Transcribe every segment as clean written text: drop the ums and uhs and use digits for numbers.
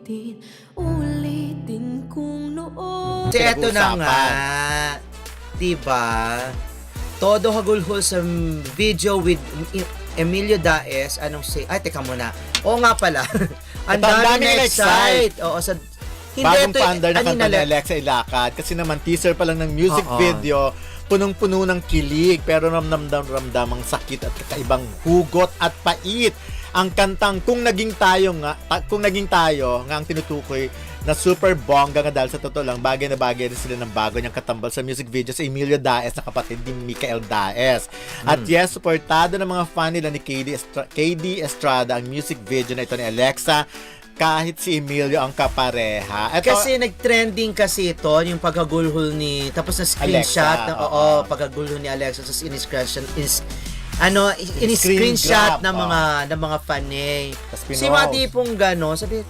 ulitin, ulitin kung noon. Kasi eto na Pinag-uusapan. nga, diba? Todo hagulhol sa video with Emilio Daes. Anong say? Ay, teka muna. Oo nga pala. Ang Ito, ang dami daming na excite. Oo, sa... Bagong ito, paandar na ano kanta ni nila- Alexa Ilacad. Kasi naman, teaser pa lang ng music Oo. video, punong-puno ng kilig, pero ramdam ang sakit at kakaibang hugot at pait. Ang kantang Kung Naging Tayo nga ang tinutukoy na super bongga nga dahil sa totoo lang, bagay na bagay rin sila ng bago niyang katambal sa music video sa Emilio Daes na kapatid ni Michael Daes. At yes, supportado ng mga fan nila ni KD Estrada ang music video na ito ni Alexa, kahit si Emilio ang kapareha. Ito, Kasi nag-trending kasi ito, yung paghagulhol ni, tapos na screenshot, Alexa, oo, oo. paghagulhol ni Alexa, tapos in-screenshot, Screen in-screenshot grab, ng mga fan eh. Tas Si pinost. Mati pong gano'n, sabi,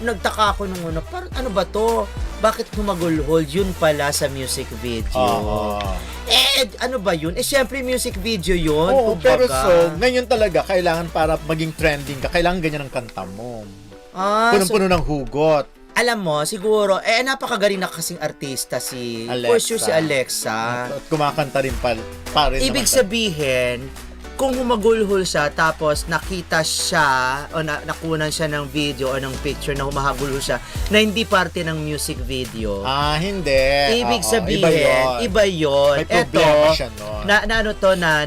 nagtaka ako nung una, parang ano ba to? Bakit humagulhol? Yun pala sa music video. Oo. Eh, ano ba yun? Eh, syempre music video yun. Oo, kumbaga. pero so, ngayon talaga, kailangan para maging trending ka, kailangan ganyan ang kanta mo. Punong-puno ng hugot. Alam mo, siguro, napakagaling na kasing artista si, Alexa. for sure si Alexa. At kumakanta rin pa rin Ibig naman. sabihin, kung humagulhol siya, tapos nakita siya, o nakunan siya ng video o ng picture na humahagulhol siya, na hindi parte ng music video. Hindi. Ibig Oo, sabihin, iba yun. May problema Eto, siya nun.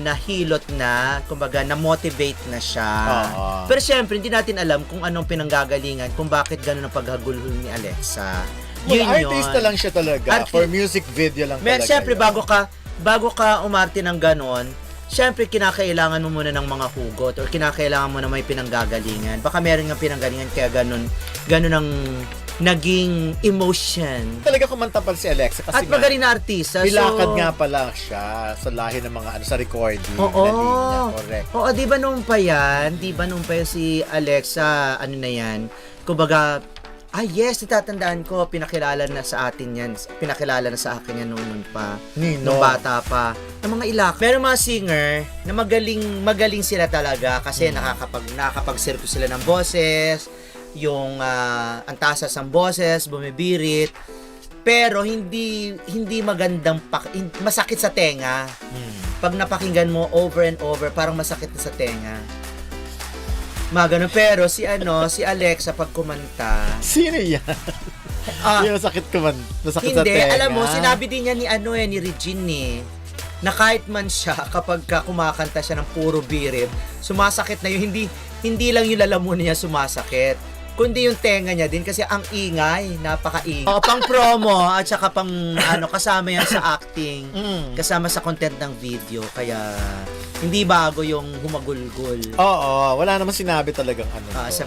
nahilot na, kumbaga, na-motivate na siya. Oo. Pero syempre, hindi natin alam kung anong pinanggagalingan, kung bakit ganun ang paghagulhol ni Alexa. Well, Yun artista lang siya talaga. For music video lang talaga. Syempre, yun. bago ka umarte ng ganon, syempre, kinakailangan mo muna ng mga hugot or kinakailangan mo na may pinanggagalingan. Baka meron nga pinanggalingan, kaya ganon ang naging emotion. Talaga kumanta pa si Alexa kasi At magaling na artista. nilakad nga pala siya sa lahi ng mga sa recording. Oo. na linya. Correct. Oo, di ba noon pa yan? Di ba noon pa yan si Alexa, ano na yan? Kumbaga, yes, natatandaan ko, pinakilala na sa atin yan. Pinakilala na sa akin yan noon pa. Nino. Nung bata pa. Ng mga ilak. Pero mga singer, na magaling sila talaga kasi nakakapag-sirko sila ng boses, yung antasas ng boses, bumibirit. Pero hindi magandang masakit sa tenga. Pag napakinggan mo over and over, parang masakit na sa tenga. Magano, pero si Alexa pag kumanta, Sino yan? Yung masakit masakit sa hindi, tenga. alam mo, sinabi din niya ni Regine na kahit man siya kapag kumakanta siya ng puro birit, sumasakit na yun, hindi lang yung lalamunan niya sumasakit, kundi yung tenga niya din kasi ang ingay, napakaingay. Pang promo at saka pang kasama yan sa acting, kasama sa content ng video, kaya hindi bago yung humagulgol. Oo, wala naman sinabi talagang Sa